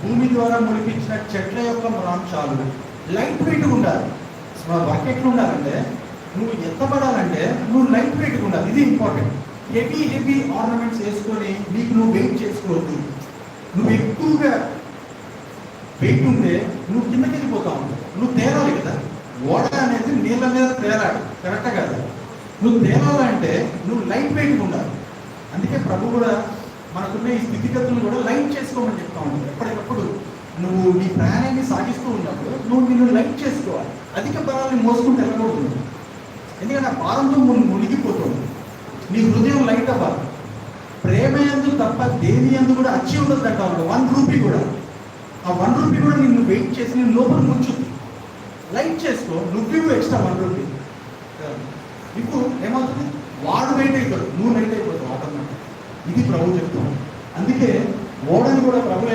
భూమి ద్వారా మొలిపించిన చెట్ల యొక్క మ్రాంశాలు లైట్ వెయిట్గా ఉండాలి. వర్క్ ఎట్లా ఉండాలంటే నువ్వు ఎత్తపడాలంటే నువ్వు లైట్ వెయిట్గా ఉండాలి. ఇది ఇంపార్టెంట్. హెవీ ఆర్నమెంట్స్ వేసుకొని నీకు నువ్వు వెయిట్ చేసుకోవద్దు. నువ్వు ఎక్కువగా వెయిట్ ఉంటే నువ్వు కిందకి వెళ్ళిపోతా ఉంటావు. నువ్వు తేలాలి కదా. ఓడ అనేది నీళ్ళ మీద తేలాడు, కరెక్టా కదా. నువ్వు తేలాలంటే నువ్వు లైట్ వెయిట్గా ఉండాలి. అందుకే ప్రభు కూడా మనకున్న ఈ స్థితిగతులను కూడా లైట్ చేసుకోమని చెప్తా ఉంటాడు. ఎప్పటికప్పుడు నువ్వు నీ ప్రయాణాన్ని సాగిస్తూ ఉన్నప్పుడు నువ్వు నిన్ను లైట్ చేసుకోవాలి. అధిక భారాన్ని మోసుకుంటూ వెళ్ళకూడదు. ఎందుకంటే ఆ భారంతో మునిగిపోతుంది. నీ హృదయం లైట్ అవ్వాలి. ప్రేమ యందు తప్ప దేని యందు కూడా అచ్చి ఉండదు అంటా ఉంటాడు. 1 రూపీ కూడా, ఆ 1 రూపీ కూడా నిన్ను వెయిట్ చేసి నేను లోపల ముంచుద్ది. లైట్ చేసుకో, నువ్వు ఎక్స్ట్రా 1 రూపీ. ఇప్పుడు ఏమవుతుంది, వాడు లైట్ అవుతాడు, నువ్వు లైట్ అయిపోతావు ఆటోమేటిక్. ఇది ప్రభు చెప్తాం. అందుకే ఓడని కూడా ప్రభు